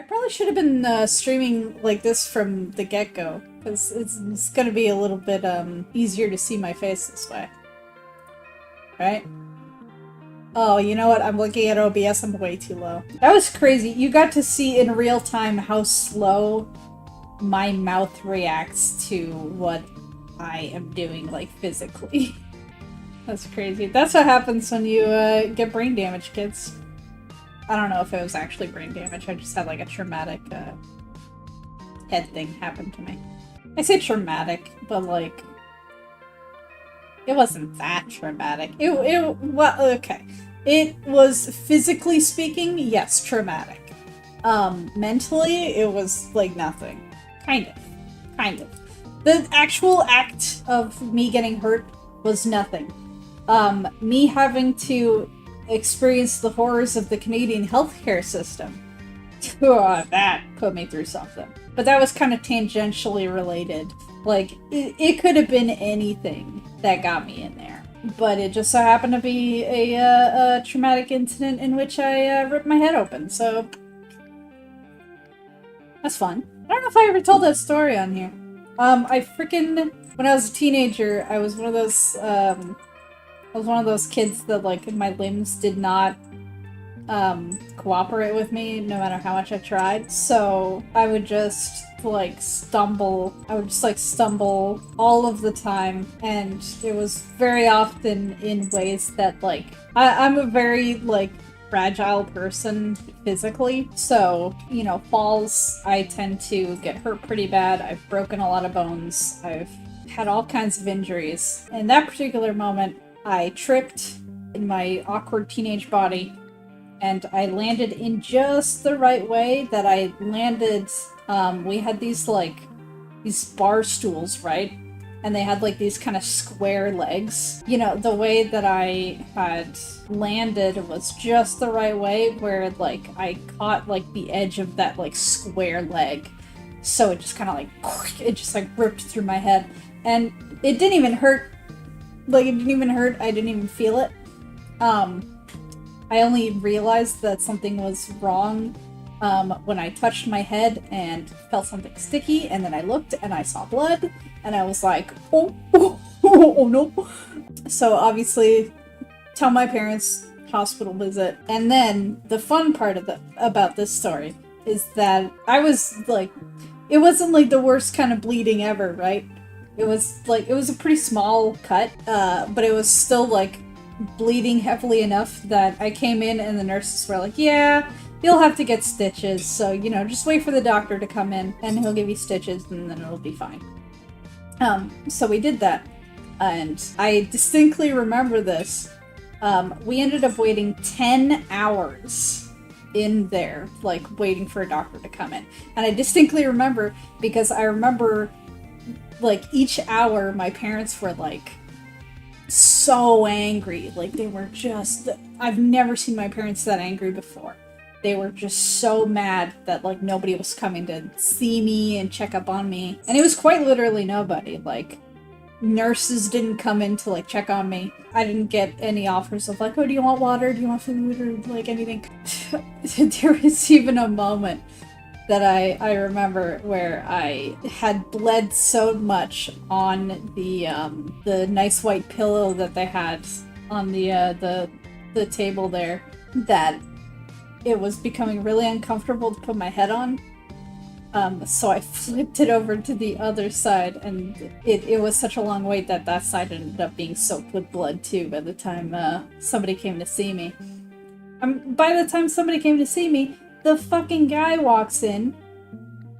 probably should have been streaming like this from the get-go, because it's gonna be a little bit easier to see my face this way. Right? Oh, you know what? I'm looking at OBS, I'm way too low. That was crazy. You got to see in real time how slow my mouth reacts to what I am doing, like, physically. That's crazy. That's what happens when you get brain damage, kids. I don't know if it was actually brain damage, I just had like a traumatic head thing happen to me. I say traumatic, but like, it wasn't that traumatic. Well, okay. It was, physically speaking, yes, traumatic. Mentally, it was like nothing. Kind of. The actual act of me getting hurt was nothing. Me having to experience the horrors of the Canadian healthcare system, that put me through something. But that was kind of tangentially related. Like, it could have been anything that got me in there. But it just so happened to be a traumatic incident in which I ripped my head open, so that's fun. I don't know if I ever told that story on here. When I was a teenager, I was one of those kids that, like, my limbs did not cooperate with me no matter how much I tried. So I would just stumble all of the time, and it was very often in ways that, like, I'm a very, like, fragile person physically, so, you know, falls, I tend to get hurt pretty bad. I've broken a lot of bones. I've had all kinds of injuries. In that particular moment, I tripped in my awkward teenage body, and I landed in just the right way that I landed. We had these bar stools, right? And they had like these kind of square legs. You know, the way that I had landed was just the right way, where like I caught like the edge of that like square leg. So it just kind of like, it just like ripped through my head. And it didn't even hurt. Like, it didn't even hurt. I didn't even feel it. I only realized that something was wrong when I touched my head and felt something sticky, and then I looked and I saw blood, and I was like, oh no. So obviously, tell my parents, hospital visit. And then the fun part about this story is that I was like, it wasn't like the worst kind of bleeding ever, right? It was a pretty small cut, but it was still like bleeding heavily enough that I came in and the nurses were like, yeah, you'll have to get stitches, so, you know, just wait for the doctor to come in and he'll give you stitches and then it'll be fine. So we did that, and I distinctly remember this. We ended up waiting 10 hours in there, like, waiting for a doctor to come in. And I distinctly remember, because I remember, like, each hour my parents were, like, so angry. Like, they were just... I've never seen my parents that angry before. They were just so mad that, like, nobody was coming to see me and check up on me. And it was quite literally nobody. Like, nurses didn't come in to, like, check on me. I didn't get any offers of, like, oh, do you want water? Do you want food? Or, like, anything. There was even a moment that I remember where I had bled so much on the nice white pillow that they had on the table there that it was becoming really uncomfortable to put my head on. So I flipped it over to the other side, and it was such a long wait that side ended up being soaked with blood too by the time somebody came to see me. By the time somebody came to see me, the fucking guy walks in,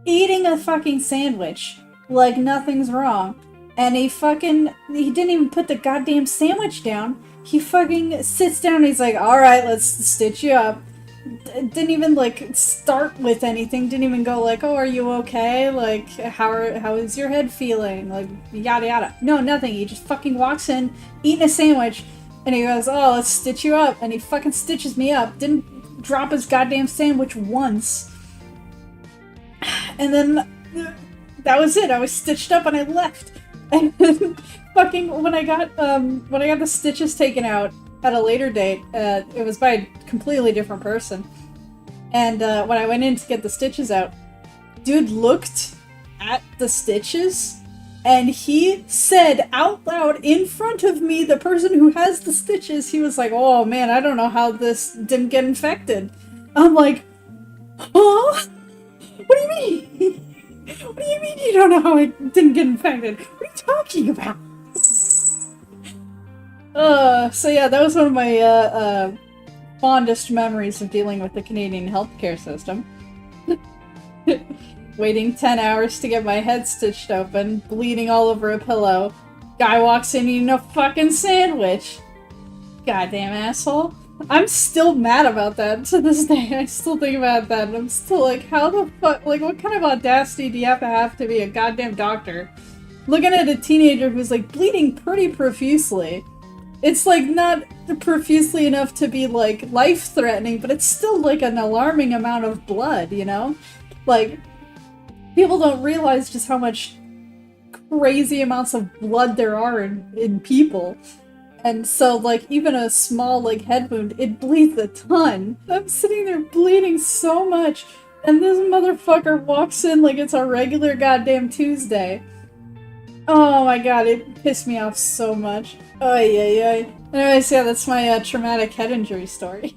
eating a fucking sandwich, like nothing's wrong, and he didn't even put the goddamn sandwich down. He fucking sits down and he's like, alright, let's stitch you up. Didn't even, like, start with anything, didn't even go like, oh, are you okay? Like, how is your head feeling? Like, yada yada. No, nothing. He just fucking walks in, eating a sandwich, and he goes, oh, let's stitch you up. And he fucking stitches me up. Didn't drop his goddamn sandwich once. And then that was it. I was stitched up and I left. And then fucking when I got the stitches taken out at a later date, it was by a completely different person. And when I went in to get the stitches out, dude looked at the stitches and he said out loud in front of me, the person who has the stitches, he was like, "Oh man, I don't know how this didn't get infected." I'm like, huh? What do you mean? What do you mean you don't know how it didn't get infected? What are you talking about? So yeah, that was one of my fondest memories of dealing with the Canadian healthcare system. Waiting 10 hours to get my head stitched open, bleeding all over a pillow. Guy walks in eating a fucking sandwich. Goddamn asshole. I'm still mad about that to this day. I still think about that and I'm still like, how the fuck, like what kind of audacity do you have to be a goddamn doctor? Looking at a teenager who's like bleeding pretty profusely. It's like not profusely enough to be like life-threatening, but it's still like an alarming amount of blood, you know? Like, people don't realize just how much crazy amounts of blood there are in people. And so, like, even a small, like, head wound, it bleeds a ton. I'm sitting there bleeding so much, and this motherfucker walks in like it's a regular goddamn Tuesday. Oh my god, it pissed me off so much. Ay, ay, ay. Anyways, yeah, that's my traumatic head injury story.